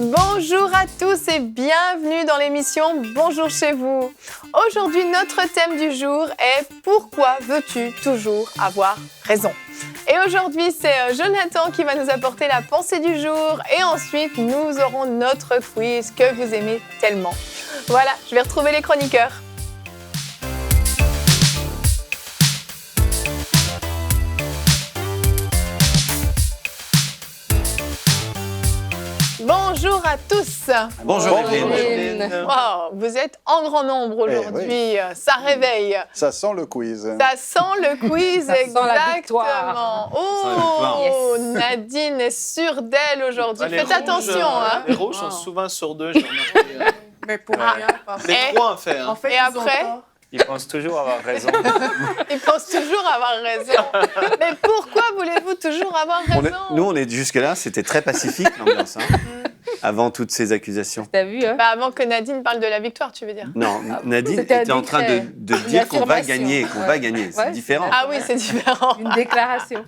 Bonjour à tous et bienvenue dans l'émission Bonjour chez vous. Aujourd'hui, notre thème du jour est « Pourquoi veux-tu toujours avoir raison ?» Et aujourd'hui, c'est Jonathan qui va nous apporter la pensée du jour et ensuite, nous aurons notre quiz que vous aimez tellement. Voilà, je vais retrouver les chroniqueurs. Bonjour à tous. Bonjour Evelyne. Wow, vous êtes en grand nombre aujourd'hui, ça réveille. Ça sent le quiz. Ça sent le quiz, ça exactement. sent la victoire. Oh, yes. Nadine est sûre d'elle aujourd'hui. Faites rouges, attention. Les rouges sont souvent sur deux, j'ai remarqué. Mais pour rien. Les trois en fait. En fait, et après ils pensent toujours avoir raison. Ils pensent toujours avoir raison. Mais pourquoi voulez-vous toujours avoir raison? Nous, on est jusque-là, c'était très pacifique l'ambiance, hein, avant toutes ces accusations. T'as vu, hein? Avant que Nadine parle de la victoire, tu veux dire? Non, Nadine était en train de dire qu'on va gagner, C'est différent. Ah oui, c'est différent. Une déclaration.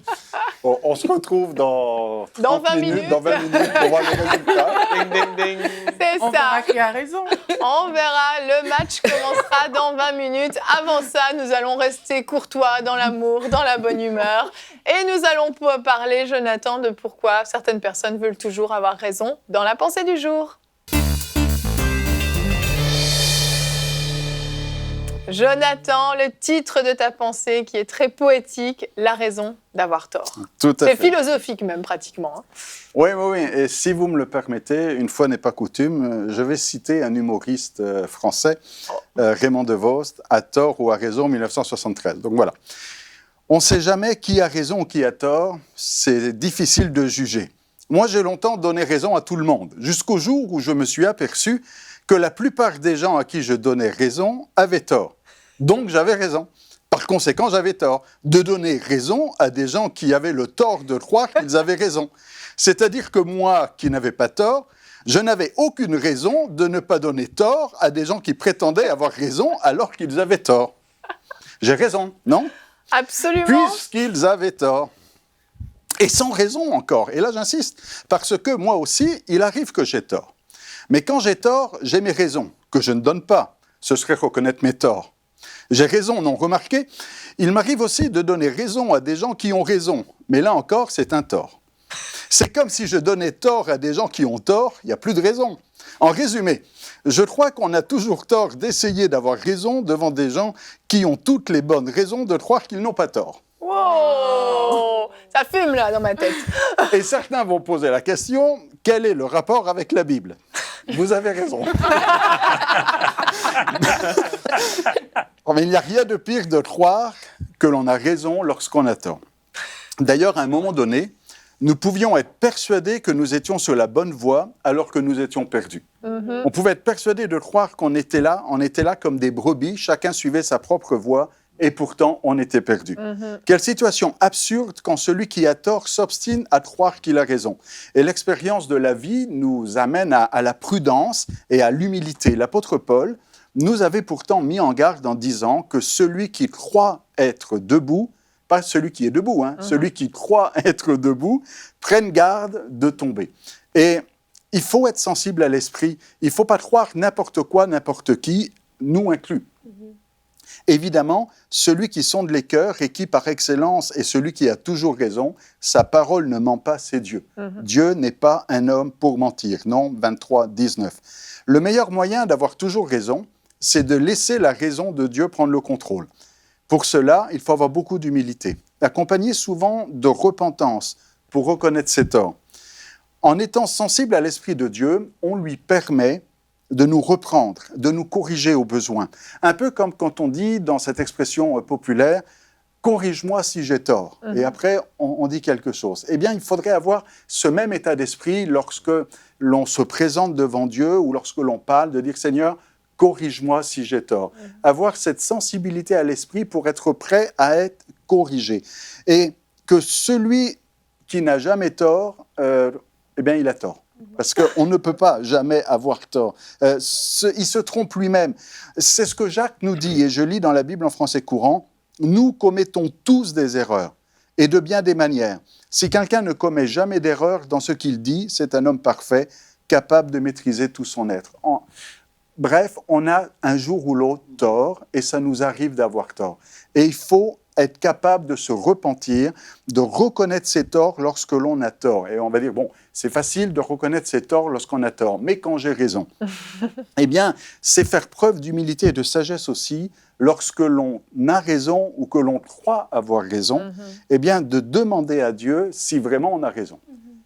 On se retrouve dans 20 minutes. Dans 20 minutes pour voir le résultat. Ding, ding, ding. C'est On ça. verra qui a raison. On verra, le match commencera dans 20 minutes. Avant ça, nous allons rester courtois, dans l'amour, dans la bonne humeur. Et nous allons parler, Jonathan, de pourquoi certaines personnes veulent toujours avoir raison dans la pensée du jour. Jonathan, le titre de ta pensée qui est très poétique, la raison d'avoir tort. Tout à C'est fait. philosophique même pratiquement. Hein. Oui. Et si vous me le permettez, une fois n'est pas coutume, je vais citer un humoriste français, Raymond DeVos, à tort ou à raison, 1973. Donc voilà. On ne sait jamais qui a raison ou qui a tort. C'est difficile de juger. Moi, j'ai longtemps donné raison à tout le monde, jusqu'au jour où je me suis aperçu que la plupart des gens à qui je donnais raison avaient tort. Donc, j'avais raison. Par conséquent, j'avais tort de donner raison à des gens qui avaient le tort de croire qu'ils avaient raison. C'est-à-dire que moi, qui n'avais pas tort, je n'avais aucune raison de ne pas donner tort à des gens qui prétendaient avoir raison alors qu'ils avaient tort. J'ai raison, non ? Absolument. Puisqu'ils avaient tort. Et sans raison encore. Et là, j'insiste, parce que moi aussi, il arrive que j'ai tort. Mais quand j'ai tort, j'ai mes raisons, que je ne donne pas. Ce serait reconnaître mes torts. J'ai raison, non, remarquez, il m'arrive aussi de donner raison à des gens qui ont raison. Mais là encore, c'est un tort. C'est comme si je donnais tort à des gens qui ont tort, il n'y a plus de raison. En résumé, je crois qu'on a toujours tort d'essayer d'avoir raison devant des gens qui ont toutes les bonnes raisons de croire qu'ils n'ont pas tort. Wow, ça fume là dans ma tête. Et certains vont poser la question, quel est le rapport avec la Bible ? Vous avez raison. Mais il n'y a rien de pire de croire que l'on a raison lorsqu'on a tort. D'ailleurs, à un moment donné, nous pouvions être persuadés que nous étions sur la bonne voie alors que nous étions perdus. On pouvait être persuadés de croire qu'on était là, comme des brebis, chacun suivait sa propre voie et pourtant on était perdus. Quelle situation absurde quand celui qui a tort s'obstine à croire qu'il a raison. Et l'expérience de la vie nous amène à la prudence et à l'humilité. L'apôtre Paul nous avait pourtant mis en garde en disant que celui qui croit être debout, pas celui qui est debout, celui qui croit être debout, prenne garde de tomber. Et il faut être sensible à l'esprit. Il ne faut pas croire n'importe quoi, n'importe qui, nous inclus. Évidemment, celui qui sonde les cœurs et qui, par excellence, est celui qui a toujours raison, sa parole ne ment pas, c'est Dieu. Dieu n'est pas un homme pour mentir. Non, 23, 19. Le meilleur moyen d'avoir toujours raison, c'est de laisser la raison de Dieu prendre le contrôle. Pour cela, il faut avoir beaucoup d'humilité, accompagné souvent de repentance pour reconnaître ses torts. En étant sensible à l'Esprit de Dieu, on lui permet de nous reprendre, de nous corriger au besoin. Un peu comme quand on dit, dans cette expression populaire, corrige-moi si j'ai tort. Et après, on dit quelque chose. Eh bien, il faudrait avoir ce même état d'esprit lorsque l'on se présente devant Dieu ou lorsque l'on parle, de dire, Seigneur, corrige-moi si j'ai tort. Avoir cette sensibilité à l'esprit pour être prêt à être corrigé. Et que celui qui n'a jamais tort, eh bien, il a tort. Parce qu'on ne peut pas jamais avoir tort. Il se trompe lui-même. C'est ce que Jacques nous dit, et je lis dans la Bible en français courant, « Nous commettons tous des erreurs, et de bien des manières. Si quelqu'un ne commet jamais d'erreur dans ce qu'il dit, c'est un homme parfait, capable de maîtriser tout son être. » Bref, on a un jour ou l'autre tort, et ça nous arrive d'avoir tort. Et il faut être capable de se repentir, de reconnaître ses torts lorsque l'on a tort. Et on va dire, bon, c'est facile de reconnaître ses torts lorsqu'on a tort, mais quand j'ai raison. Eh bien, c'est faire preuve d'humilité et de sagesse aussi, lorsque l'on a raison ou que l'on croit avoir raison, eh bien, de demander à Dieu si vraiment on a raison.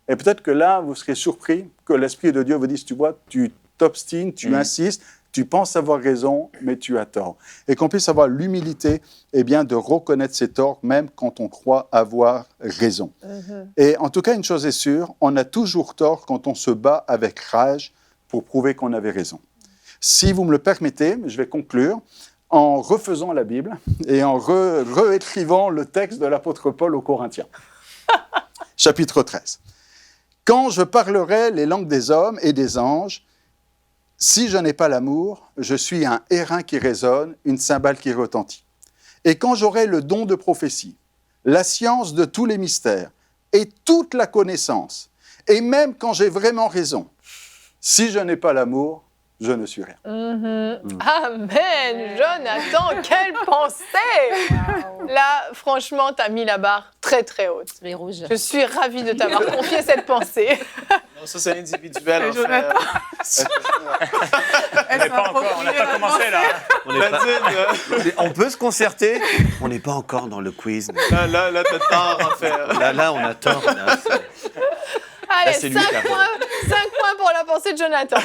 Et peut-être que là, vous serez surpris que l'Esprit de Dieu vous dise, tu vois, tu t'obstines, tu insistes, tu penses avoir raison, mais tu as tort. Et qu'on puisse avoir l'humilité, eh bien, de reconnaître ses torts, même quand on croit avoir raison. Et en tout cas, une chose est sûre, on a toujours tort quand on se bat avec rage pour prouver qu'on avait raison. Si vous me le permettez, je vais conclure en refaisant la Bible et en réécrivant le texte de l'apôtre Paul aux Corinthiens. Chapitre 13. « Quand je parlerai les langues des hommes et des anges, si je n'ai pas l'amour, je suis un airain qui résonne, une cymbale qui retentit. Et quand j'aurai le don de prophétie, la science de tous les mystères et toute la connaissance, et même quand j'ai vraiment raison, si je n'ai pas l'amour, je ne suis rien. » Amen, Jonathan, quelle pensée! Là, franchement, tu as mis la barre très très haute. Les rouges. Je suis ravie de t'avoir confié cette pensée. Non, ça, c'est individuel, en fait. Jonathan. On n'est pas encore, on n'a pas commencé là. On n'est pas- Nadine, On peut se concerter. On n'est pas encore dans le quiz. là, t'as tort, en fait. Là, on a tort. Là, Allez, c'est 5 lui qui a points pour la pensée de Jonathan.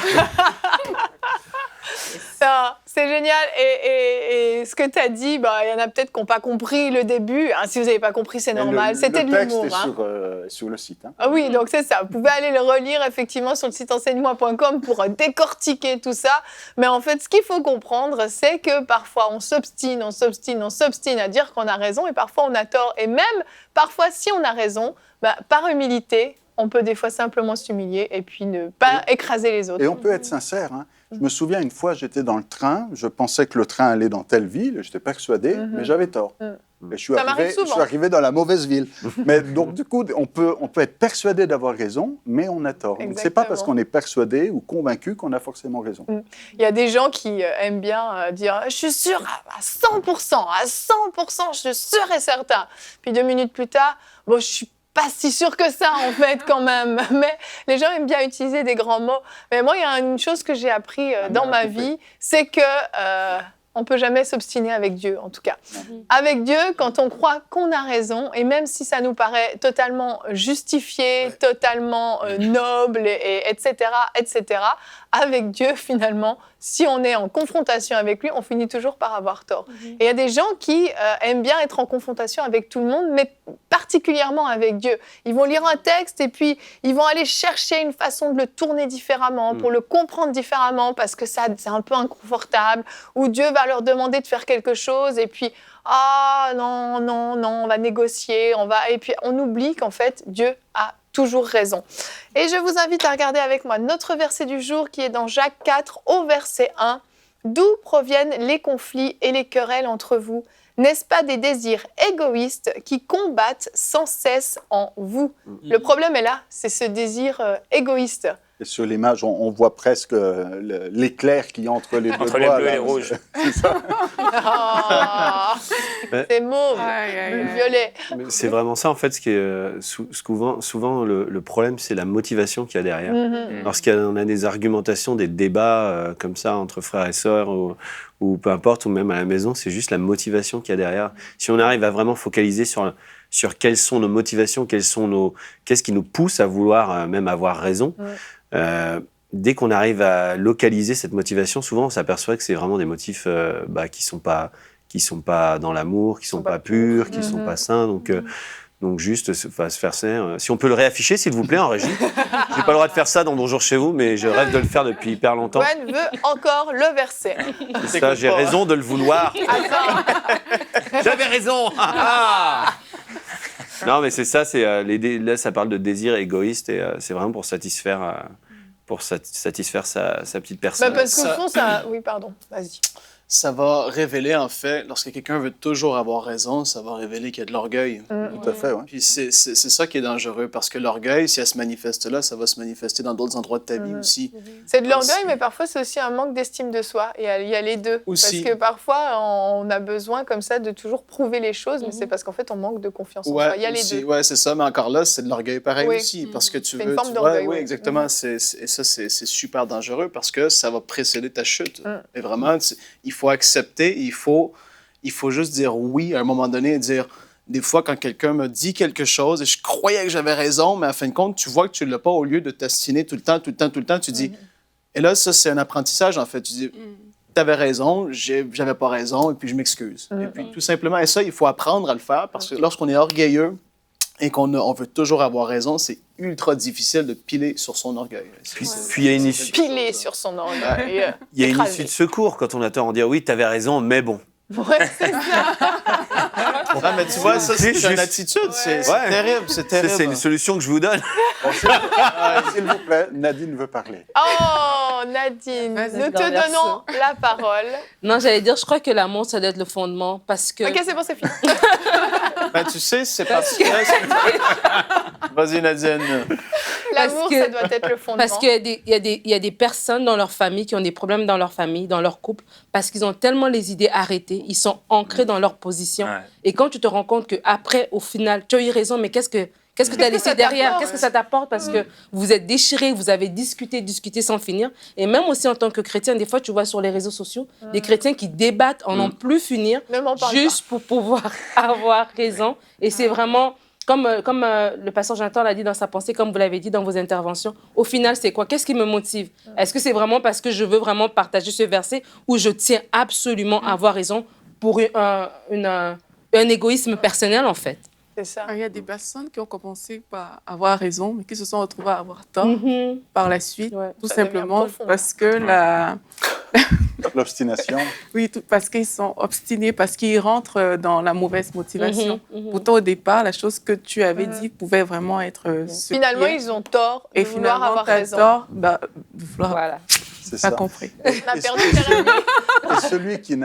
Ça, c'est génial. Et ce que tu as dit, il y en a peut-être qui n'ont pas compris le début. Hein, si vous n'avez pas compris, c'est normal. C'était de l'humour. Le texte Hein. est sur le site. Hein. Ah oui, donc c'est ça. Vous pouvez aller le relire effectivement sur le site enseigne-moi.com pour décortiquer tout ça. Mais en fait, ce qu'il faut comprendre, c'est que parfois on s'obstine à dire qu'on a raison et parfois on a tort. Et même parfois, si on a raison, par humilité, on peut des fois simplement s'humilier et puis ne pas écraser les autres. Et on peut être sincère. Hein. Je me souviens, une fois, j'étais dans le train, je pensais que le train allait dans telle ville, j'étais persuadé, mais j'avais tort. Et je suis arrivé dans la mauvaise ville. Mais donc, du coup, on peut être persuadé d'avoir raison, mais on a tort. Ce n'est pas parce qu'on est persuadé ou convaincu qu'on a forcément raison. Il y a des gens qui aiment bien dire « Je suis sûr à 100%, je suis sûr et certain. » Puis 2 minutes plus tard, « Bon, je suis pas si sûr que ça, en fait, quand même. » Mais les gens aiment bien utiliser des grands mots. Mais moi, il y a une chose que j'ai appris dans ma vie, c'est que on peut jamais s'obstiner avec Dieu, en tout cas. Avec Dieu, quand on croit qu'on a raison, et même si ça nous paraît totalement justifié, totalement noble, etc., avec Dieu, finalement, si on est en confrontation avec lui, on finit toujours par avoir tort. Et il y a des gens qui aiment bien être en confrontation avec tout le monde, mais particulièrement avec Dieu. Ils vont lire un texte et puis ils vont aller chercher une façon de le tourner différemment, pour le comprendre différemment, parce que ça, c'est un peu inconfortable, ou Dieu va leur demander de faire quelque chose et puis « Ah non, on va négocier, et puis on oublie qu'en fait, Dieu a toujours raison. Et je vous invite à regarder avec moi notre verset du jour qui est dans Jacques 4 au verset 1. « D'où proviennent les conflits et les querelles entre vous ? N'est-ce pas des désirs égoïstes qui combattent sans cesse en vous ?» Le problème est là, c'est ce désir égoïste. Et sur l'image, on voit presque l'éclair qui entre les deux Entre doigts. les bleus et là. les rouges. C'est ça. C'est mauve, violet. C'est vraiment ça, en fait, ce qui est souvent le problème, c'est la motivation qu'il y a derrière. Lorsqu'on a des argumentations, des débats comme ça entre frères et sœurs ou peu importe, ou même à la maison, c'est juste la motivation qu'il y a derrière. Si on arrive à vraiment focaliser sur quelles sont nos motivations, qu'est-ce qui nous pousse à vouloir même avoir raison, dès qu'on arrive à localiser cette motivation, souvent on s'aperçoit que c'est vraiment des motifs qui sont pas sont pas dans l'amour, qui sont pas purs, qui sont pas sains. Donc juste se faire ça. Si on peut le réafficher, s'il vous plaît, en régie. J'ai pas le droit de faire ça dans Bonjour chez vous, mais je rêve de le faire depuis hyper longtemps. Gwen veut encore le verset. C'est ça, j'ai raison de le vouloir. J'avais raison. Non, mais c'est ça. Là, ça parle de désir égoïste et c'est vraiment pour satisfaire sa petite personne. Parce qu'au fond, ça... Oui, pardon, vas-y. Ça va révéler, en fait, lorsque quelqu'un veut toujours avoir raison, ça va révéler qu'il y a de l'orgueil. Tout à fait, oui. Puis c'est ça qui est dangereux, parce que l'orgueil, si elle se manifeste là, ça va se manifester dans d'autres endroits de ta vie aussi. C'est de l'orgueil, mais parfois c'est aussi un manque d'estime de soi. Et il y a les deux. Aussi. Parce que parfois, on a besoin comme ça de toujours prouver les choses, mais c'est parce qu'en fait, on manque de confiance en soi. Il y a les deux. Ouais, c'est ça, mais encore là, c'est de l'orgueil pareil Oui. aussi, parce que tu C'est veux... une forme d'orgueil, Oui, oui. exactement. Et ça, c'est super dangereux, parce que ça va précéder ta chute. Et vraiment, il faut accepter, il faut juste dire oui à un moment donné et dire... Des fois, quand quelqu'un me dit quelque chose et je croyais que j'avais raison, mais à fin de compte, tu vois que tu ne l'as pas, au lieu de t'astiner tout le temps, tu dis... Et là, ça, c'est un apprentissage, en fait. Tu dis, tu avais raison, j'avais pas raison, et puis je m'excuse. Et puis, tout simplement, et ça, il faut apprendre à le faire, parce que lorsqu'on est orgueilleux et on veut toujours avoir raison, c'est ultra difficile de piler sur son orgueil. Puis il y a une issue. Piler sur son orgueil. Il y a une issue de secours quand on a tort. On dit oui, tu avais raison, mais bon. Ouais, c'est ça. Ah, mais tu vois, ça, c'est juste... une attitude. C'est Ouais. terrible, c'est terrible. C'est une solution que je vous donne. S'il vous plaît, Nadine veut parler. Oh, Nadine, Vas-y, nous te dans l'air donnons la parole. Non, j'allais dire, je crois que l'amour, ça doit être le fondement parce que... Ok, c'est bon, c'est fini. Ben, tu sais, c'est parce que... Vas-y, Nadine. L'amour, que- ça doit être le fondement. Parce qu'il y a des personnes dans leur famille qui ont des problèmes dans leur famille, dans leur couple, parce qu'ils ont tellement les idées arrêtées, ils sont ancrés dans leur position. Ouais. Et quand tu te rends compte qu'après, au final, tu as eu raison, mais qu'est-ce que tu as laissé derrière? Qu'est-ce que ça t'apporte? Parce que vous êtes déchirés, vous avez discuté sans finir. Et même aussi en tant que chrétien, des fois, tu vois sur les réseaux sociaux des chrétiens qui débattent en n'en plus finir, Ne m'en parle juste pour pouvoir avoir raison. Et c'est vraiment... Comme le pasteur Jonathan l'a dit dans sa pensée, comme vous l'avez dit dans vos interventions, au final, c'est quoi? Qu'est-ce qui me motive? Est-ce que c'est vraiment parce que je veux vraiment partager ce verset ou je tiens absolument à avoir raison pour un égoïsme personnel, en fait? C'est ça. Il y a des personnes qui ont commencé par avoir raison, mais qui se sont retrouvées à avoir tort Mhm. par la suite, Ouais. tout Ça devient simplement profond. parce que L'obstination. parce qu'ils sont obstinés, parce qu'ils rentrent dans la mauvaise motivation. Mhm, mhm. Pourtant, au départ, la chose que tu avais dit pouvait vraiment être ce Finalement, qui est. ils ont tort de Et vouloir finalement, avoir tu as raison. tort de vouloir... Voilà. C'est Pas ça. compris. On a perdu Jérémy. Et celui qui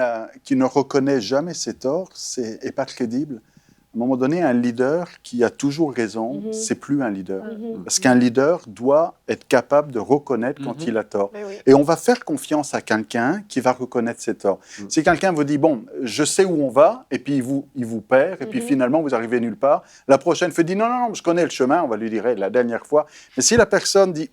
ne reconnaît jamais ses torts n'est pas crédible. À un moment donné, un leader qui a toujours raison, c'est plus un leader. Parce qu'un leader doit être capable de reconnaître quand il a tort. Mais oui. Et on va faire confiance à quelqu'un qui va reconnaître ses torts. Si quelqu'un vous dit, bon, je sais où on va, et puis il vous perd, et puis finalement, vous arrivez nulle part, la prochaine fois, dit, non, je connais le chemin, on va lui dire, la dernière fois. Mais si la personne dit,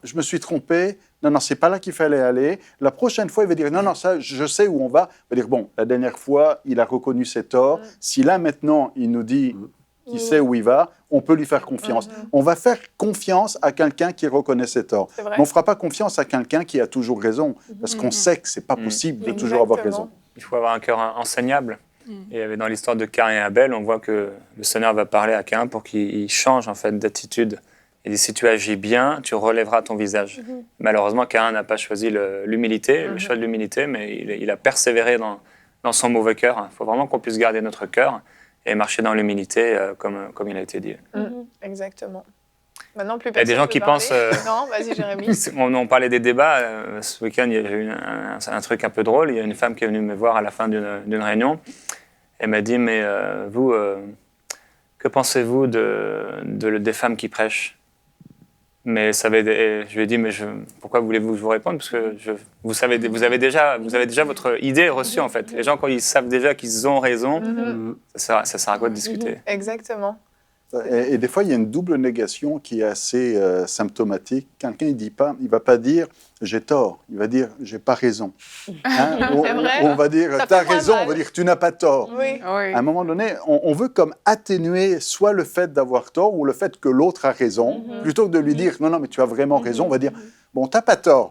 je me suis trompé, non, c'est pas là qu'il fallait aller. La prochaine fois, il va dire, non, ça, je sais où on va. Il va dire, bon, la dernière fois, il a reconnu ses torts. Si là, maintenant, il nous dit qu'il sait où il va, on peut lui faire confiance. On va faire confiance à quelqu'un qui reconnaît ses torts. C'est vrai. Mais on ne fera pas confiance à quelqu'un qui a toujours raison, parce qu'on sait que c'est pas possible de toujours avoir raison. Il faut avoir un cœur enseignable. Et dans l'histoire de Caïn et Abel, on voit que le Seigneur va parler à Caïn pour qu'il change en fait d'attitude. Il dit, si tu agis bien, tu relèveras ton visage. Malheureusement, Caïn n'a pas choisi l'humilité, le choix de l'humilité, mais il a persévéré dans son mauvais cœur. Il faut vraiment qu'on puisse garder notre cœur et marcher dans l'humilité, comme il a été dit. Exactement. Maintenant, plus Il y a des personne gens qui veut parler. pensent... Non, vas-y, Jérémy. On parlait des débats. Ce week-end, il y a eu un truc un peu drôle. Il y a une femme qui est venue me voir à la fin d'une réunion. Elle m'a dit, mais vous, que pensez-vous des femmes qui prêchent? Mais je lui ai dit, mais pourquoi voulez-vous que je vous réponde? Parce que vous avez déjà votre idée reçue, en fait. Les gens, quand ils savent déjà qu'ils ont raison, ça sert à quoi de discuter? Exactement. Et des fois, il y a une double négation qui est assez symptomatique. Quelqu'un, il va pas dire j'ai tort. Il va dire, j'ai pas raison. Hein? C'est vrai. On va dire, Ça t'as fait moins raison. mal. On va dire, tu n'as pas tort. Oui. Oui. À un moment donné, on veut comme atténuer soit le fait d'avoir tort ou le fait que l'autre a raison, plutôt que de lui dire non, non, mais tu as vraiment raison, on va dire bon, t'as pas tort.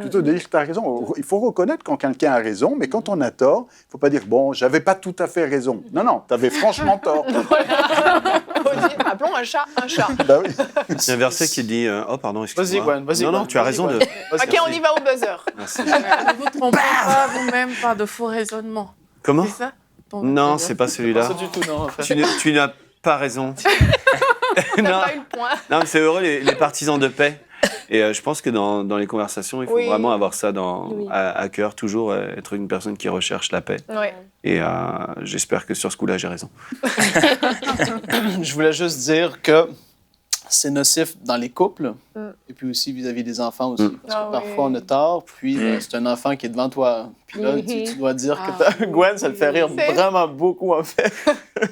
Plutôt que de dire que tu as raison. Il faut reconnaître quand quelqu'un a raison, mais quand on a tort, il ne faut pas dire bon, j'avais pas tout à fait raison. Non, non, tu avais franchement tort. Faut dire, appelons un chat un chat. Bah oui. Il y a un verset qui dit oh, pardon, excuse-moi. Vas-y, Gwen, vas-y. Non, non, Gwen, tu as vas-y, raison de. Gwen. Ok, on y va au buzzer. Merci. Ne vous trompez pas vous-même par de faux raisonnements. Comment C'est ça ton Non, buzzer? c'est pas Pas celui-là. ça du tout, non. en fait. Tu n'as pas raison. T'as non, pas eu le point. non, mais c'est heureux les partisans de paix. Et je pense que dans les conversations, il faut Oui. vraiment avoir ça Oui. à cœur, toujours être une personne qui recherche la paix. Oui. Et j'espère que sur ce coup-là, j'ai raison. Je voulais juste dire que c'est nocif dans les couples Mm. et puis aussi vis-à-vis des enfants aussi. Parce que Ah parfois, oui. on a tort, puis c'est un enfant qui est devant toi. Puis là, tu dois dire que Ah. t'as... Gwen, ça le fait rire C'est- vraiment beaucoup, en fait.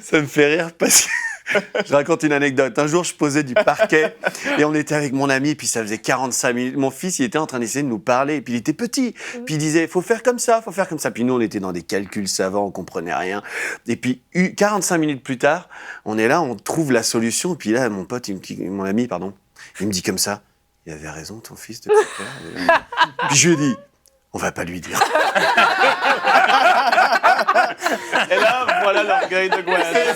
Ça me fait rire parce que je raconte une anecdote. Un jour, je posais du parquet et on était avec mon ami, puis ça faisait 45 minutes. Mon fils, il était en train d'essayer de nous parler, et puis il était petit. Puis il disait, faut faire comme ça, faut faire comme ça. Puis nous, on était dans des calculs savants, on comprenait rien. Et puis 45 minutes plus tard, on est là, on trouve la solution. Et puis là, mon pote, mon ami, pardon, il me dit comme ça, il avait raison, ton fils, de Puis je lui ai dit, on va pas lui dire. Et là, voilà l'orgueil de Gwen. L'orgueil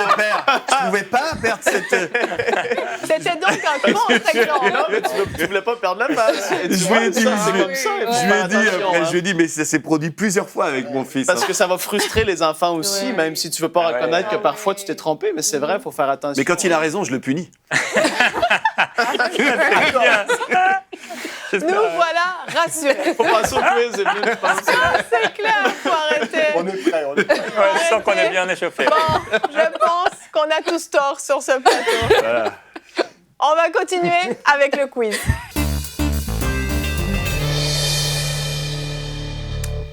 de père. Je pouvais pas perdre cette. C'était donc un grand exemple. Non, mais tu voulais pas perdre la face. Et tu Je vois, lui ai dit, ça, c'est je comme ça. il faut Je lui faire ai dit, attention, après, hein. je lui ai dit, mais ça s'est produit plusieurs fois avec mon fils. Parce hein. que ça va frustrer les enfants aussi, Ouais. même si tu veux pas Ah ouais. reconnaître que Ah parfois ouais. tu t'es trompé, mais c'est vrai, il faut faire attention. Mais quand il a raison, je le punis. Nous voilà rassurés. Faut passer au quiz, Evelyne, je pense. C'est clair, faut arrêter. On est prêt, on est prêt. Ouais, je sens qu'on est bien échauffé. Bon, je pense qu'on a tous tort sur ce plateau. Voilà. On va continuer avec le quiz.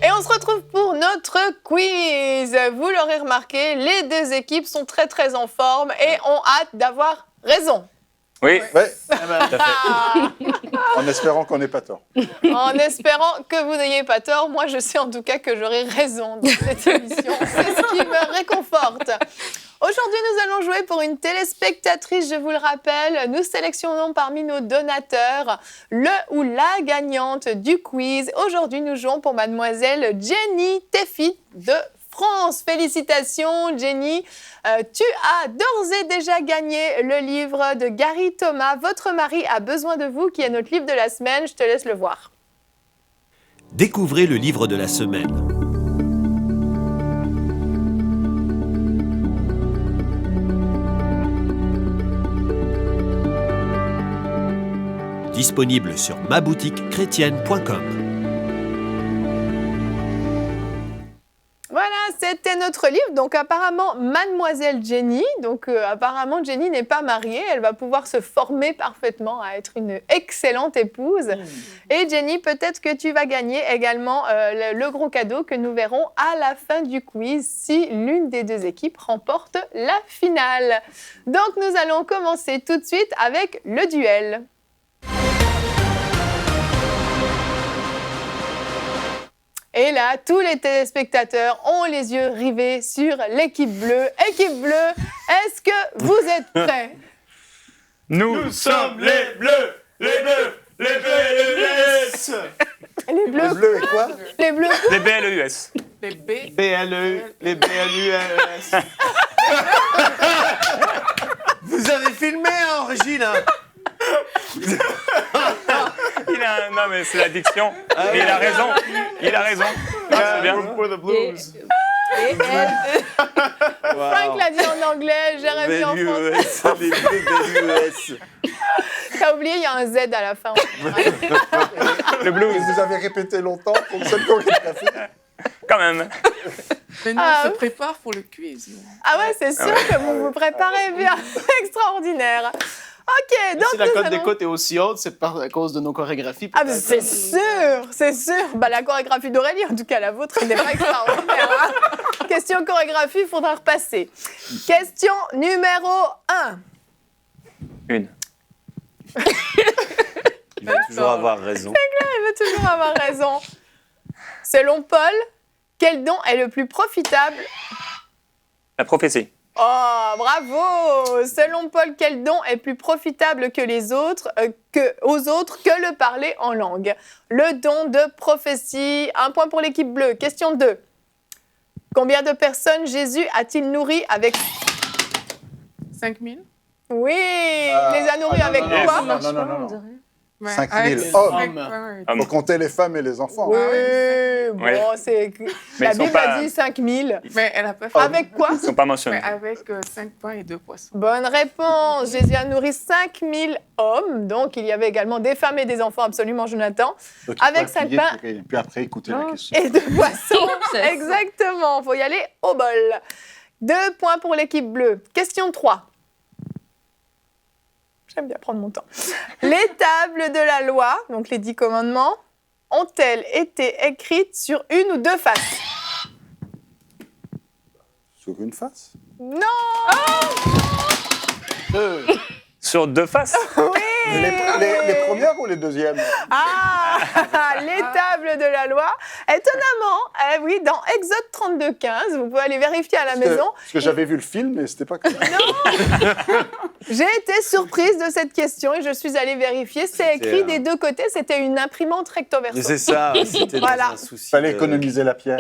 Et on se retrouve pour notre quiz. Vous l'aurez remarqué, les deux équipes sont très très en forme et ont hâte d'avoir raison. Oui, Ouais, tout à fait. en espérant qu'on n'ait pas tort. En espérant que vous n'ayez pas tort, moi je sais en tout cas que j'aurai raison dans cette émission. C'est ce qui me réconforte. Aujourd'hui, nous allons jouer pour une téléspectatrice, je vous le rappelle. Nous sélectionnons parmi nos donateurs le ou la gagnante du quiz. Aujourd'hui, nous jouons pour mademoiselle Jenny Teffit de France. Félicitations, Jenny. Tu as d'ores et déjà gagné le livre de Gary Thomas, Votre mari a besoin de vous, qui est notre livre de la semaine. Je te laisse le voir. Découvrez le livre de la semaine. Disponible sur maboutiquechrétienne.com. Voilà, c'était notre livre. Donc apparemment, mademoiselle Jenny, donc apparemment Jenny n'est pas mariée, elle va pouvoir se former parfaitement à être une excellente épouse. Et Jenny, peut-être que tu vas gagner également le gros cadeau que nous verrons à la fin du quiz si l'une des deux équipes remporte la finale. Donc nous allons commencer tout de suite avec le duel. Et là, tous les téléspectateurs ont les yeux rivés sur l'équipe bleue. Équipe bleue, est-ce que vous êtes prêts? Nous sommes les bleus, les bleus, les bleus et les bleus. Les bleus, Le bleu et quoi? les bleus. Les BLEUS. Les B. BLE, les BLUS. Vous avez filmé, hein, Régine hein. Non, mais c'est l'addiction. Et il a raison. Il a raison. Ah, c'est bien. For the blues. Et elle, Frank l'a dit en anglais, Jérémy en français. BLUS, les bleus BLUS. T'as oublié, il y a un Z à la fin. Le blues, Vous avez répété longtemps pour cette chorégraphie. quand même. Mais nous, Ah, on se oui. prépare pour le quiz. Ah ouais, c'est sûr que vous vous préparez bien. Extraordinaire. Ok, donc Si la nous cote allons- d'écoute est aussi haute, c'est à cause de nos chorégraphies. Ah, mais c'est sûr, c'est sûr. Bah, la chorégraphie d'Aurélie, en tout cas la vôtre, elle n'est pas extraordinaire. Hein. Question chorégraphie, il faudra repasser. Question numéro 1. Une. Il veut toujours avoir raison. Il veut toujours avoir raison. Selon Paul, quel don est le plus profitable? La prophétie. Oh, bravo! Selon Paul, quel don est plus profitable que les autres, aux autres que le parler en langue? Le don de prophétie. 1 point pour l'équipe bleue. Question 2. Combien de personnes Jésus a-t-il nourri avec... 5 000? Oui, les a nourris avec non, quoi? non. Ouais, 5 avec 000 hommes. cinq pains. Il faut compter les femmes et les enfants. Oui, Oui. bon, c'est... Mais La ils sont Bible a pas- dit 5 000. Mais elle a pas fait. Avec quoi? Ils ne sont pas mentionnés. Mais avec 5 pains et 2 poissons. Bonne réponse. Jésus a nourri 5 000 hommes. Donc, il y avait également des femmes et des enfants, absolument, Jonathan. Donc, il faut Avec 5 appuyer pains et puis après, écouter la Non. question. et 2 poissons. C'est ça. Exactement. Il faut y aller au bol. 2 points pour l'équipe bleue. Question 3. J'aime bien prendre mon temps. Les tables de la loi, donc les 10 commandements, ont-elles été écrites sur une ou 2 faces? Sur une face. Non. Sur 2 faces. Les premières ou les deuxièmes? Ah, les tables de la loi. Étonnamment, oui, dans Exode 32:15, vous pouvez aller vérifier à la maison. Parce que j'avais vu le film, mais c'était pas comme ça. J'ai été surprise de cette question et je suis allée vérifier. C'est écrit C'était, des deux côtés. C'était une imprimante recto verso. C'est ça, c'était Voilà. dans un souci. Il fallait de- économiser la pierre.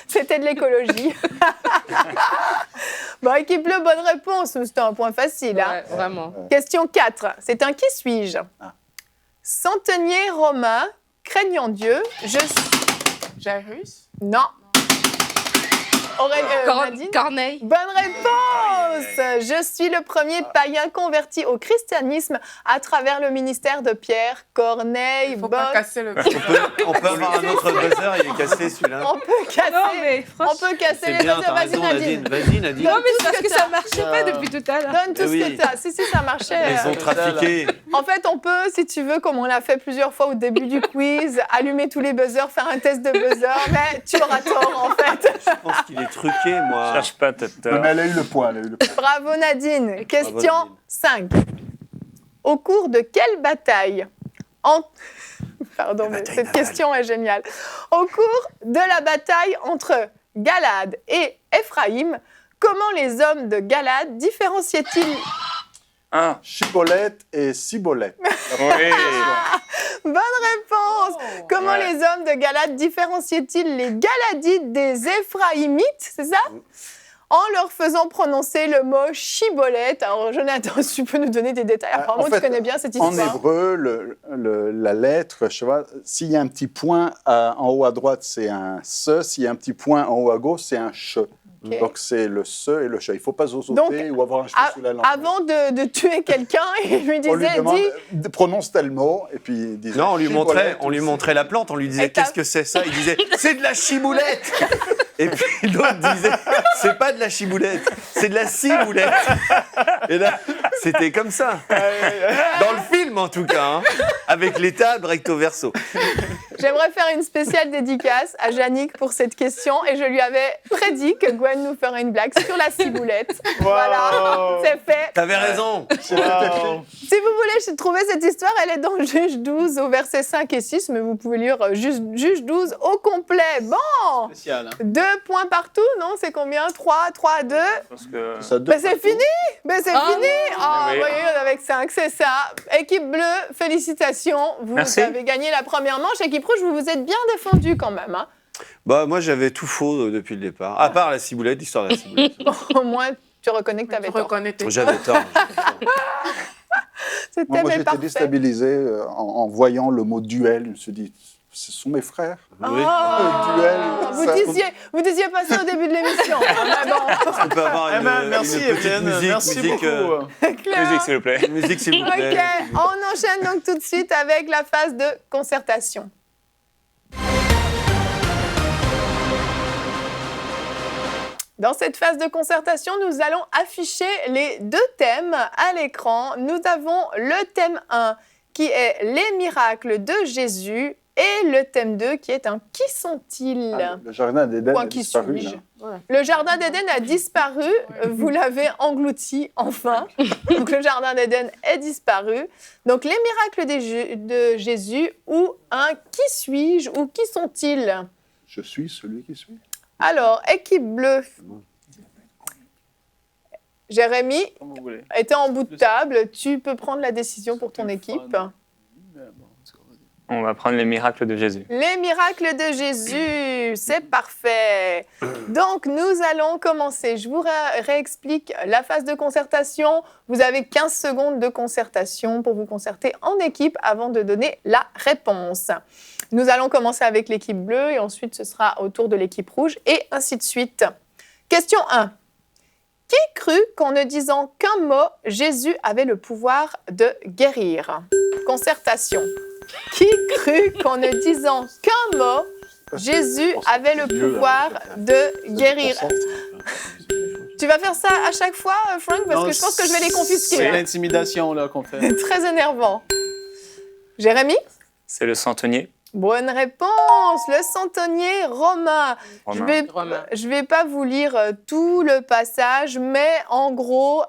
C'était de l'écologie. Bon, équipe bleue, bonne réponse. C'était un point facile. Hein. Ouais, vraiment. Question 4. C'est un qui suis-je? Ah. Centenier romain, craignant Dieu, je suis... Jairus? Non. Nadine? Corneille. Bonne réponse! Je suis le premier païen converti au christianisme à travers le ministère de Pierre Corneille. Il faut pas Boss. casser le... On peut avoir un autre buzzer, il est cassé celui-là. On peut casser, Non, mais on franchement. peut casser C'est les bien, buzzers. t'as Vas-y, raison, Nadine. Nadine. Vas-y, Nadine. Non, mais tout c'est ce parce que que t'as. ça marchait pas depuis tout à l'heure. Donne tout Eh ce oui. que tu as. Si, ça marchait. Ils ont trafiqué. En fait, on peut, si tu veux, comme on l'a fait plusieurs fois au début du quiz, allumer tous les buzzers, faire un test de buzzer, mais tu auras tort, en fait. Je pense qu'il est truqué, moi. Cherche pas tête. Non, mais elle a eu le point. Elle a eu le point. Bravo Nadine. Question Nadine. 5. Au cours de quelle bataille Pardon, mais cette question est géniale. Au cours de la bataille entre Galad et Éphraïm, comment les hommes de Galad différenciaient-ils... Ah, Chibolette et cibolette. oui. Bonne réponse. Comment Ouais. les hommes de Galad différenciaient-ils les Galadites des Éphraïmites, c'est ça? En leur faisant prononcer le mot chibolette. Alors, Jonathan, tu peux nous donner des détails. Apparemment, En fait, tu connais bien cette En histoire. hébreu, la lettre, je sais pas, s'il y a un petit point en haut à droite, c'est un se. S'il y a un petit point en haut à gauche, c'est un che. Ok. Donc, c'est le se et le che. Il ne faut pas zozoter Donc, ou avoir un cheveu sous la langue. Avant de tuer quelqu'un, il lui On lui disait, demande, dis... prononce tel mot, et puis il disait... Non, on lui chibolette montrait ou la plante, on lui Et disait t'as- qu'est-ce que c'est ça? Il disait c'est de la chiboulette. Et puis l'autre disait c'est pas de la chiboulette, c'est de la ciboulette. Et là, c'était comme ça. Dans le film en tout cas, hein, avec les tables recto verso. J'aimerais faire une spéciale dédicace à Yannick pour cette question et je lui avais prédit que Gwen nous ferait une blague sur la ciboulette. Voilà, c'est fait. T'avais raison. Si vous voulez trouver cette histoire, elle est dans Juge 12 au verset 5 et 6, mais vous pouvez lire Juge 12 au complet. Bon, Spécial, hein? 2 points partout, non? C'est combien? 3 à 2? Parce que... Ça Ben c'est fini! Ben c'est Ah fini! Ah, Oui. voyez, avec 5, c'est ça. Équipe bleue, félicitations. Vous Merci. avez gagné la première manche. Équipe rouge, vous vous êtes bien défendu quand même. Hein. Bah moi j'avais tout faux depuis le départ. À part la ciboulette, l'histoire de la ciboulette. Au moins, tu reconnais que tu avais Tu tort. reconnais tes... J'avais tort. C'était Moi, mais j'étais parfait. déstabilisé en voyant le mot duel. Je me suis dit, ce sont mes frères. Oui. Oh, duel, ça- vous disiez pas ça au début de l'émission. Mais bon, On peut avoir Eh une, ben, merci une petite Evelyne, musique, merci musique, beaucoup. Clément. Musique, s'il vous plaît. musique s'il vous Ok, plaît. on enchaîne donc tout de suite avec la phase de concertation. Dans cette phase de concertation, nous allons afficher les 2 thèmes à l'écran. Nous avons le thème 1 qui est les miracles de Jésus Et le thème 2 qui est un « Qui sont-ils » Le jardin d'Éden Point a qui disparu. suis-je. là. Le jardin d'Éden a disparu, vous l'avez englouti enfin. Donc le jardin d'Éden est disparu. Donc les miracles de Jésus ou un « Qui suis-je » ou « Qui sont-ils » Je suis celui qui suis. Alors, équipe bleue. Jérémy, Comme vous voulez. était en bout de table. Tu peux prendre la décision pour ton équipe. On va prendre les miracles de Jésus. Les miracles de Jésus, c'est parfait. Donc, nous allons commencer. Je vous réexplique la phase de concertation. Vous avez 15 secondes de concertation pour vous concerter en équipe avant de donner la réponse. Nous allons commencer avec l'équipe bleue et ensuite ce sera au tour de l'équipe rouge et ainsi de suite. Question 1. Qui crut qu'en ne disant qu'un mot, Jésus avait le pouvoir de guérir? Concertation. Qui crut qu'en ne disant qu'un mot, Jésus avait le pouvoir de guérir? Tu vas faire ça à chaque fois, Frank, parce que je pense que je vais les confisquer. C'est hein. l'intimidation là qu'on fait. Très énervant. Jérémy? C'est le centenier. Bonne réponse, le centenier romain. Romain. Je vais pas vous lire tout le passage, mais en gros,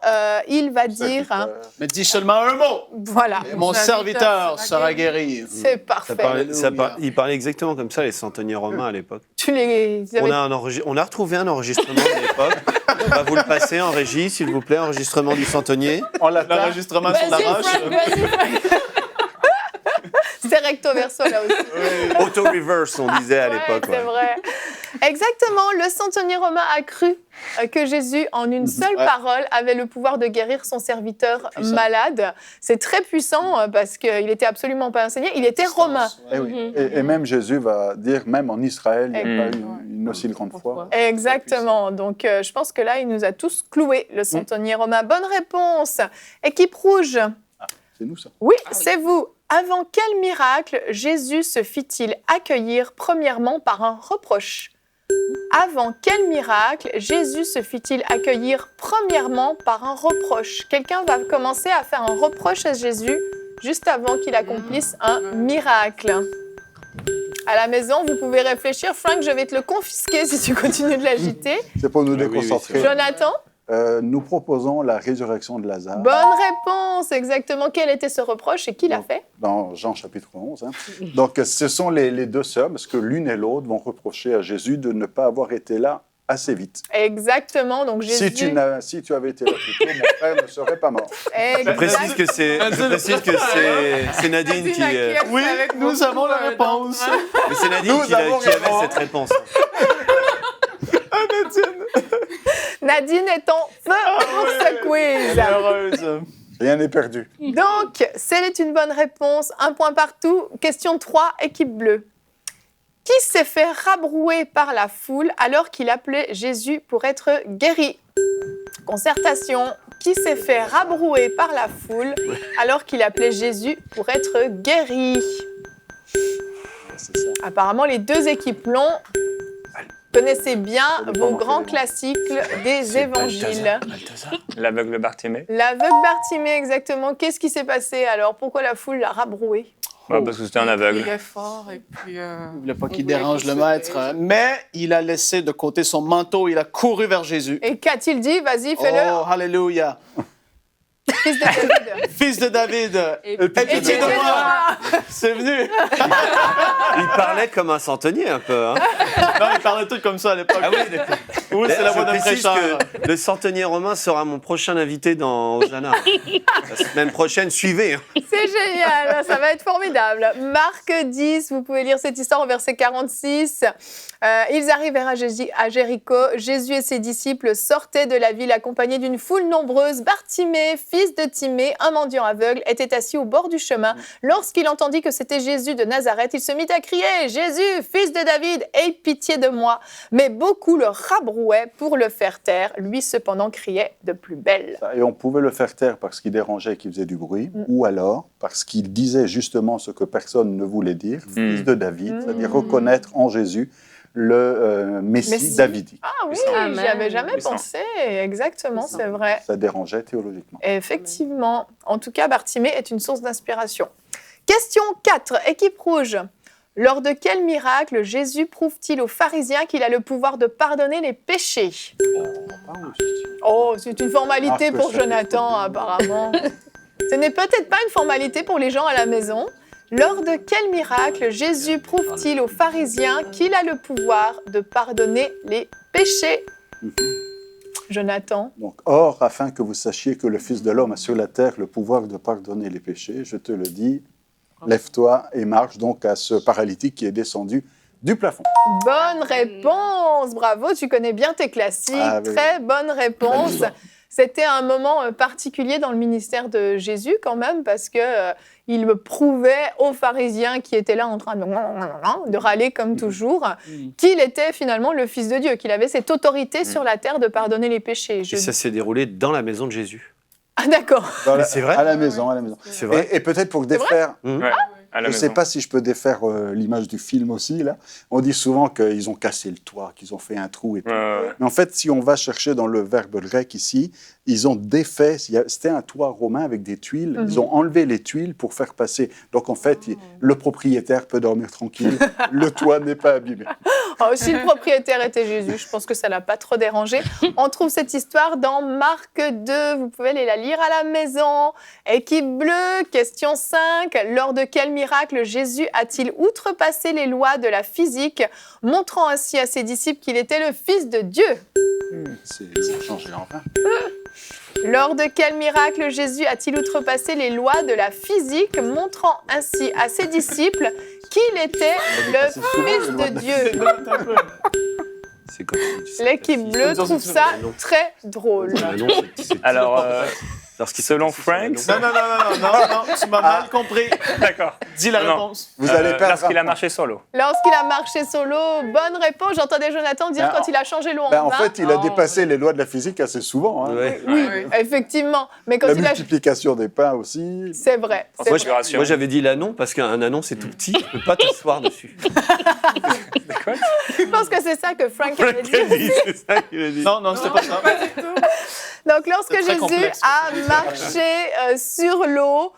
il va dire... hein, Mais dis seulement un mot. voilà, Et mon serviteur sera guéri. c'est parfait. Il parlait exactement comme ça, les centeniers romains à l'époque. Tu les On avais... a retrouvé un enregistrement de l'époque. On va vous le passer en régie, s'il vous plaît, enregistrement du centenier. En latin. L'enregistrement sur la Vas-y, roche. Frank, vas-y, Frank. C'est recto verso là aussi. Auto-reverse, on disait à Ouais, l'époque. c'est vrai. Exactement, le centenier romain a cru que Jésus, en une seule parole, avait le pouvoir de guérir son serviteur malade. C'est très puissant parce qu'il n'était absolument pas enseigné, il était romain. Eh oui. Et même Jésus va dire, même en Israël, il n'y a pas eu une aussi grande foi. Exactement, donc je pense que là, il nous a tous cloués, le centenier romain. Bonne réponse. Équipe rouge. C'est nous ça. Oui, c'est vous. Avant quel miracle Jésus se fit-il accueillir premièrement par un reproche? Avant quel miracle Jésus se fit-il accueillir premièrement par un reproche? Quelqu'un va commencer à faire un reproche à Jésus juste avant qu'il accomplisse un miracle. À la maison, vous pouvez réfléchir. Frank, je vais te le confisquer si tu continues de l'agiter. C'est pour nous Ah oui, oui, déconcentrer. c'est vrai. Jonathan? Nous proposons la résurrection de Lazare Bonne réponse, exactement. Quel était ce reproche et qui l'a fait? dans Jean chapitre 11. hein. Donc, ce sont les deux sœurs, parce que l'une et l'autre vont reprocher à Jésus de ne pas avoir été là assez vite. Exactement, donc Jésus... Si tu avais été là plus tôt, mon frère ne serait pas mort. Je précise que c'est Nadine qui... Oui, nous avons la réponse. Mais c'est Nadine qui avait cette réponse. Nadine est en feu pour ce quiz. Heureuse. Rien n'est perdu. Donc, c'est une bonne réponse. Un point partout. Question 3, équipe bleue. Qui s'est fait rabrouer par la foule alors qu'il appelait Jésus pour être guéri? Concertation. Qui s'est fait rabrouer par la foule alors qu'il appelait Jésus pour être guéri? C'est ça. Apparemment, les deux équipes l'ont. Connaissez bien vos grands classiques des évangiles. L'aveugle Bartimée. L'aveugle Bartimée, exactement. Qu'est-ce qui s'est passé alors? Pourquoi la foule l'a rabroué? Parce que c'était un Il aveugle. est fort et puis... Il ne voulait pas il qu'il voulait dérange qu'il le se maître, taise. hein. Mais il a laissé de côté son manteau, il a couru vers Jésus. Et qu'a-t-il dit? Vas-y, fais-le. Oh, alléluia. Fils de David. Fils de David, Et aie pitié de moi. C'est venu. Il parlait comme un centenier un peu. Hein. Non, il parlait tout comme ça à l'époque. Ah oui, d'accord. Oui, c'est la voix Je d'un précise prêcheur. que le centenier romain sera mon prochain invité dans Hosanna. La semaine prochaine, suivez. hein. C'est génial, ça va être formidable. Marc 10, vous pouvez lire cette histoire au verset 46. Ils arrivèrent à Jéricho. Jésus et ses disciples sortaient de la ville accompagnés d'une foule nombreuse. Bartimée, fils de Timée, un mendiant aveugle, était assis au bord du chemin. Lorsqu'il entendit que c'était Jésus de Nazareth, il se mit à crier « Jésus, fils de David, aie pitié de moi !» Mais beaucoup le rabrouaient pour le faire taire. Lui, cependant, criait de plus belle. Et on pouvait le faire taire parce qu'il dérangeait et qu'il faisait du bruit, ou alors parce qu'il disait justement ce que personne ne voulait dire, fils de David, c'est-à-dire reconnaître en Jésus le Messie davidique. Ah oui, Amen. j'y avais jamais Puissant. pensé. Exactement, c'est vrai. Ça dérangeait théologiquement. Effectivement. En tout cas, Bartimée est une source d'inspiration. Question 4, équipe rouge. Lors de quel miracle Jésus prouve-t-il aux pharisiens qu'il a le pouvoir de pardonner les péchés? Oh, c'est une formalité pour Jonathan, apparemment. Ce n'est peut-être pas une formalité pour les gens à la maison. Lors de quel miracle Jésus prouve-t-il aux pharisiens qu'il a le pouvoir de pardonner les péchés? Jonathan. Donc, or, afin que vous sachiez que le Fils de l'homme a sur la terre le pouvoir de pardonner les péchés, je te le dis, lève-toi et marche donc à ce paralytique qui est descendu du plafond. Bonne réponse, bravo, tu connais bien tes classiques, Ah, oui. très bonne réponse. C'était un moment particulier dans le ministère de Jésus quand même, parce que il me prouvait aux pharisiens qui étaient là en train de râler comme toujours, qu'il était finalement le Fils de Dieu, qu'il avait cette autorité sur la terre de pardonner les péchés. Et ça s'est déroulé dans la maison de Jésus. Ah d'accord. C'est vrai. À la maison, à la maison. C'est vrai. Et peut-être pour défaire... Ouais, à la Je ne sais maison. pas si je peux défaire l'image du film aussi, là. On dit souvent qu'ils ont cassé le toit, qu'ils ont fait un trou et tout. Mais en fait, si on va chercher dans le verbe grec ici, ils ont défait, c'était un toit romain avec des tuiles, ils ont enlevé les tuiles pour faire passer. Donc en fait, le propriétaire peut dormir tranquille, le toit n'est pas abîmé. Oh, si le propriétaire était Jésus, je pense que ça l'a pas trop dérangé. On trouve cette histoire dans Marc 2, vous pouvez aller la lire à la maison. Équipe bleue, question 5. Lors de quel miracle Jésus a-t-il outrepassé les lois de la physique, montrant ainsi à ses disciples qu'il était le Fils de Dieu? C'est changé enfin. Lors de quel miracle Jésus a-t-il outrepassé les lois de la physique, montrant ainsi à ses disciples qu'il était le Fils de Dieu? C'est comme si- L'équipe bleue trouve ça très drôle. Ah non, c'est- Alors, lorsqu'il selon s'appuie sur la Frank, langue. Non, tu m'as mal compris. d'accord. Dis la Non. réponse. Vous allez perdre. Lorsqu'il a marché solo. Lorsqu'il a marché solo, bonne réponse. J'entendais Jonathan dire Ben, quand il a changé l'eau en En vin. fait, il a dépassé les lois de la physique assez souvent. Hein. Ouais. Oui, effectivement. Mais quand La il a... multiplication des pains aussi. C'est vrai. c'est Moi, vrai. moi, j'avais dit l'anon parce qu'un anon c'est tout petit, tu peux pas t'asseoir dessus. Je pense que c'est ça que Frank avait dit. C'est ça qu'il a dit. Non, c'était pas ça. Donc, lorsque C'est très Jésus complexe. a marché sur l'eau,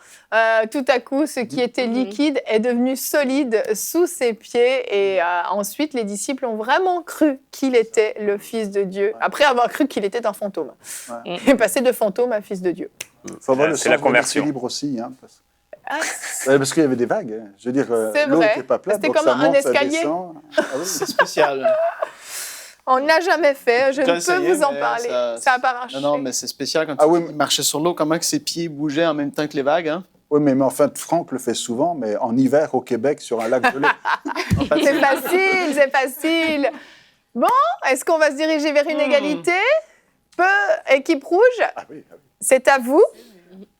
tout à coup, ce qui était liquide est devenu solide sous ses pieds. Et ensuite, les disciples ont vraiment cru qu'il était le Fils de Dieu, après avoir cru qu'il était un fantôme. Ouais. Il est passé de fantôme à Fils de Dieu. Faut avoir le C'est sens la de conversion. l'équilibre aussi. Hein, Ah, parce qu'il y avait des vagues. Hein. Je veux dire, C'est l'eau vrai. n'était pas plate. C'était donc comme ça un monte, ça escalier. descend. Ah oui. C'est spécial. on n'a jamais fait, je J'ai ne peux essayé, vous en mais parler. ça- Ça n'a pas marché. Non, mais c'est spécial quand Ah tu oui, mais- marchais sur l'eau, comment que ses pieds bougeaient en même temps que les vagues. Hein? Oui, mais enfin, Franck le fait souvent, mais en hiver au Québec, sur un lac gelé. C'est facile, c'est facile. Bon, est-ce qu'on va se diriger vers une égalité? Équipe rouge, Ah oui, ah oui. c'est à vous.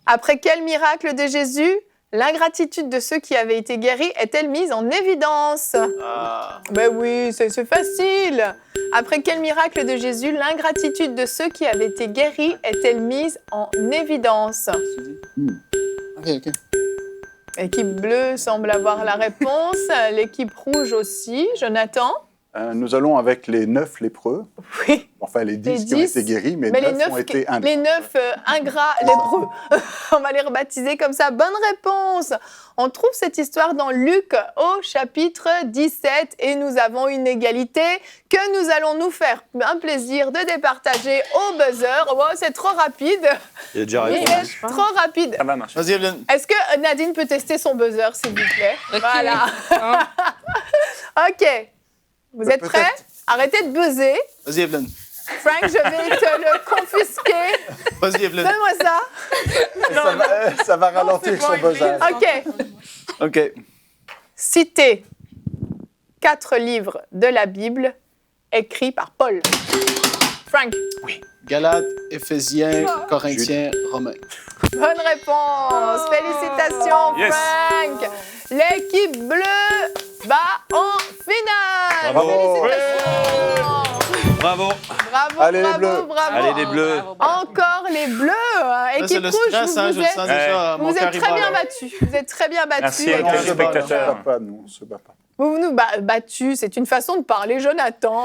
Après quel miracle de Jésus, l'ingratitude de ceux qui avaient été guéris est-elle mise en évidence? Ben oui, c'est facile. Après quel miracle de Jésus, l'ingratitude de ceux qui avaient été guéris est-elle mise en évidence? OK. L'équipe bleue semble avoir la réponse, l'équipe rouge aussi. Jonathan? Nous allons avec les 9 lépreux. Oui. Enfin, les 10 Les qui ont 10, été guéris, mais Mais 9 ont été ingrats. les 9 ingrats lépreux. On va les rebaptiser comme ça. Bonne réponse. On trouve cette histoire dans Luc au chapitre 17 et nous avons une égalité que nous allons nous faire un plaisir de départager au buzzer. Oh, c'est trop rapide. Il a déjà Il répondu. est trop rapide. Ça va marcher. Vas-y, Evelyne. Est-ce que Nadine peut tester son buzzer, s'il vous plaît? Ok. Voilà. Hein? OK. Vous êtes prêts? Arrêtez de buzzer. Vas-y, Evelyne. Frank, je vais te le confisquer. Vas-y, Evelyne. Donne-moi ça. Ça va ralentir son buzzer. OK. OK. Citez 4 livres de la Bible écrits par Paul. Frank, Galates, Éphésiens, Corinthiens, Romains. bonne réponse. Félicitations, Yes. Frank. L'équipe bleue va en finale. Bravo. Félicitations. Bravo. Bravo, Allez, les bravo, bleus. bravo. Allez, les bleus. Encore les bleus. Là, c'est Équipe le rouge, stress, hein, je vous le sens êtes, déjà. vous Mon êtes cœur, très il bat, bien là. battus. Vous êtes très bien battus. Merci, on se bat, On ne se téléspectateurs. bat pas, nous, on ne se bat pas. Vous nous battus, c'est une façon de parler, Jonathan.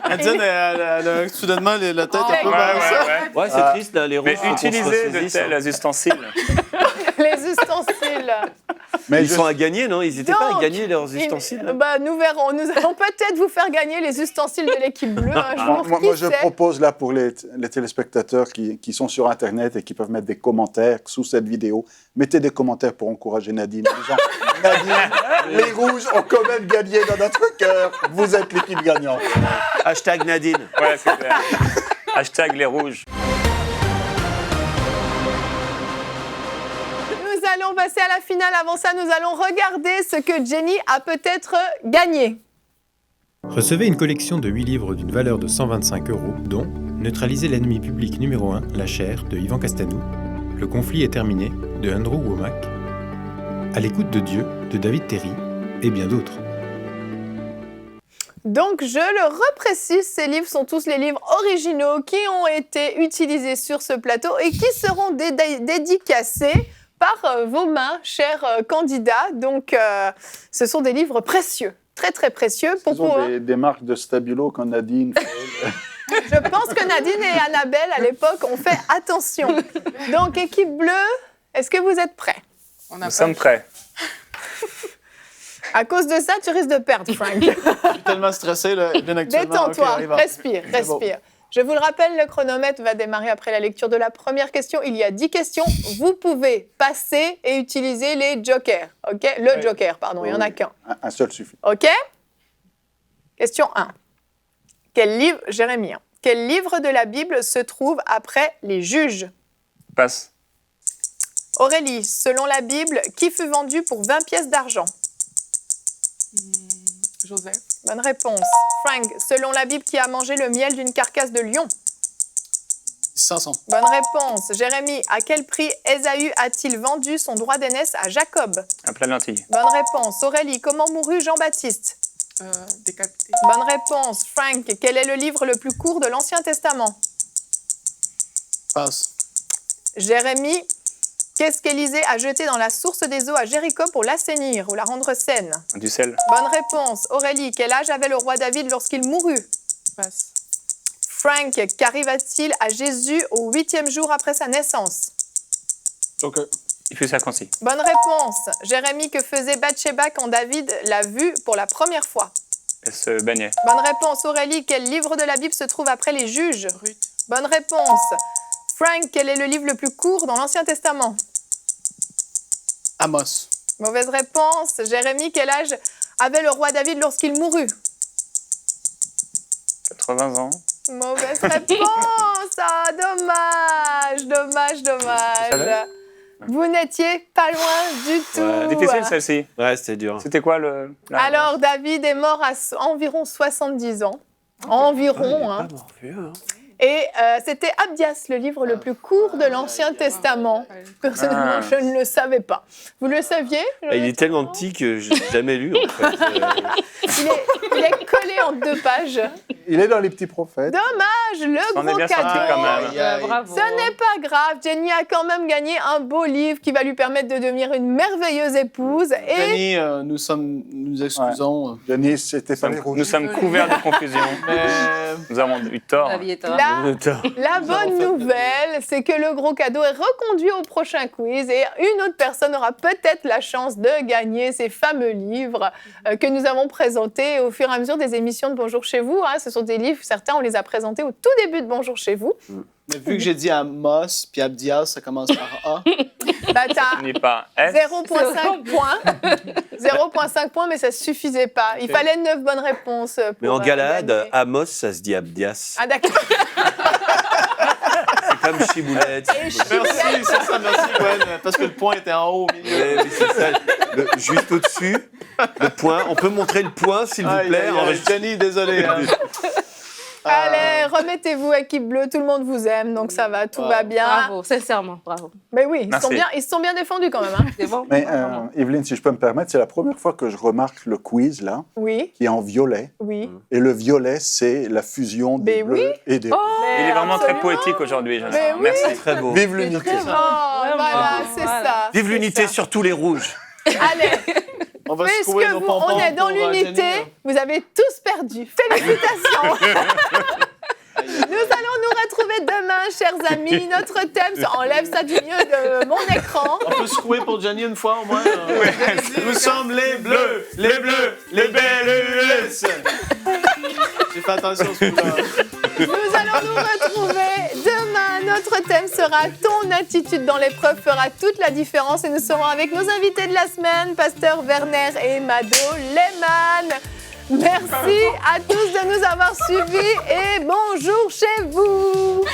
Nadine, elle a soudainement la tête un peu Ouais, balancée. ouais, ouais. Ouais, c'est triste là, les rouges. Mais faut qu'on se utilisez de ressaisisse, tels hein. ustensiles. Les ustensiles. Mais Ils sont à gagner, non? Ils n'étaient pas à Donc, gagner leurs ustensiles? Nous verrons. Nous allons peut-être vous faire gagner les ustensiles de l'équipe bleue un jour. Moi, qui je sait. propose là pour les téléspectateurs qui sont sur Internet et qui peuvent mettre des commentaires sous cette vidéo, mettez des commentaires pour encourager Nadine. Les gens, Nadine, les rouges ont quand même gagné dans notre cœur. Vous êtes l'équipe gagnante. Hashtag Nadine. Ouais, c'est clair. Hashtag les rouges. Nous allons passer à la finale. Avant ça, nous allons regarder ce que Jenny a peut-être gagné. Recevez une collection de 8 livres d'une valeur de 125 €, dont Neutraliser l'ennemi public numéro 1, la chair, de Yvan Castalou, Le conflit est terminé, de Andrew Womack, À l'écoute de Dieu, de David Terry, et bien d'autres. Donc, je le reprécise, ces livres sont tous les livres originaux qui ont été utilisés sur ce plateau et qui seront dédicacés par vos mains, chers candidats. Donc, ce sont des livres précieux, très, très précieux. Ce sont des marques de Stabilo quand Nadine fait... Je pense que Nadine et Annabelle, à l'époque, ont fait attention. Donc, équipe bleue, est-ce que vous êtes prêts? Nous sommes prêts. À cause de ça, tu risques de perdre, Frank. Je suis tellement stressé, là, bien actuellement. Détends-toi, Ok, on y va. respire, C'est bon. respire. Je vous le rappelle, le chronomètre va démarrer après la lecture de la première question. Il y a 10 questions. Vous pouvez passer et utiliser les jokers. OK? Le joker, pardon, il n'y en a qu'un. Un seul suffit. OK? Question 1. Jérémie, quel livre de la Bible se trouve après les juges? Passe. Aurélie, selon la Bible, qui fut vendu pour 20 pièces d'argent? Joseph. Bonne réponse. Frank, selon la Bible, qui a mangé le miel d'une carcasse de lion? 500. Bonne réponse. Jérémie, à quel prix Ésaü a-t-il vendu son droit d'aînesse à Jacob? Un plat de lentilles. Bonne réponse. Aurélie, comment mourut Jean-Baptiste? Décapité. Bonne réponse. Frank, quel est le livre le plus court de l'Ancien Testament? Passe. Jérémie, qu'est-ce qu'Élisée a jeté dans la source des eaux à Jéricho pour l'assainir ou la rendre saine? Du sel. Bonne réponse. Aurélie, quel âge avait le roi David lorsqu'il mourut? Passe. Frank, qu'arriva-t-il à Jésus au 8e jour après sa naissance? OK. Il fut circoncis. Bonne réponse. Jérémie, que faisait Bathsheba quand David l'a vue pour la première fois? Elle se baignait. Bonne réponse. Aurélie, quel livre de la Bible se trouve après les juges? Ruth. Bonne réponse. Frank, quel est le livre le plus court dans l'Ancien Testament? Amos. Mauvaise réponse. Jérémie, quel âge avait le roi David lorsqu'il mourut? 80 ans. Mauvaise réponse. Ah, dommage, dommage, dommage. savais? Vous n'étiez pas loin du tout. Ouais, Difficile celle-ci. Ouais, c'était dur. C'était quoi Alors, David est mort à environ 70 ans. Environ, hein. Et c'était Abdias, le livre le plus court de l'Ancien Testament. Personnellement, je ne le savais pas. Vous le saviez? Il est tellement petit que je n'ai jamais lu, en fait. Il est collé en 2 pages. Il est dans les petits prophètes. Dommage, le On est gros bien sorti cadeau. quand même. Bravo. Ce n'est pas grave, Jenny a quand même gagné un beau livre qui va lui permettre de devenir une merveilleuse épouse. Et Jenny, nous excusons. Denis, c'était pas les Nous rouges. sommes couverts de confusion. Nous avons eu tort. La vie est tort. la bonne nouvelle, c'est que le gros cadeau est reconduit au prochain quiz et une autre personne aura peut-être la chance de gagner ces fameux livres que nous avons présentés au fur et à mesure des émissions de Bonjour chez vous. Hein. Ce sont des livres, certains, on les a présentés au tout début de Bonjour chez vous. Mais vu que j'ai dit Amos puis Abdias, ça commence par A. Bah, t'as Fini par S. 0,5 points. 0,5 points, mais ça ne suffisait pas. Il fallait 9 bonnes réponses. Pour, Mais en Galade, gagner. Amos, ça se dit Abdias. Ah, d'accord. C'est comme Chiboulette. Merci, c'est ça, merci, Gwen, parce que le point était en haut au milieu. Ouais, mais c'est ça. Juste au-dessus, le point. On peut montrer le point, s'il vous plaît. Jenny, désolé. Hein. Allez, remettez-vous, équipe bleue. Tout le monde vous aime, donc ça va, tout va bien. Bravo, sincèrement, bravo. Mais oui, Merci. ils se sont bien défendus quand même. Hein. C'est bon? Mais Evelyne, si je peux me permettre, c'est la première fois que je remarque le quiz, là, Oui, qui est en violet. oui. Et le violet, c'est la fusion des Mais bleus oui. et des Oh, Il est vraiment très absolument. poétique aujourd'hui, Jonathan. Mais oui. Merci. Très beau. Vive l'unité. Oh, voilà, c'est ça. Vive c'est l'unité ça. sur tous les rouges. Allez, On va se puisque trouver nos pompons on est dans pour, l'unité, Jenny. vous avez tous perdu. Félicitations. Nous allons nous retrouver demain, chers amis. Notre thème, enlève ça du milieu de mon écran. On peut peut secouer pour Gianni une fois au moins. Nous sommes les bleus, les belles US. J'ai fait attention ce coup-là. Nous allons nous retrouver demain. Notre thème sera « Ton attitude dans l'épreuve fera toute la différence » et nous serons avec nos invités de la semaine, Pasteur Werner et Mado Lehmann. Merci à tous de nous avoir suivis et bonjour chez vous.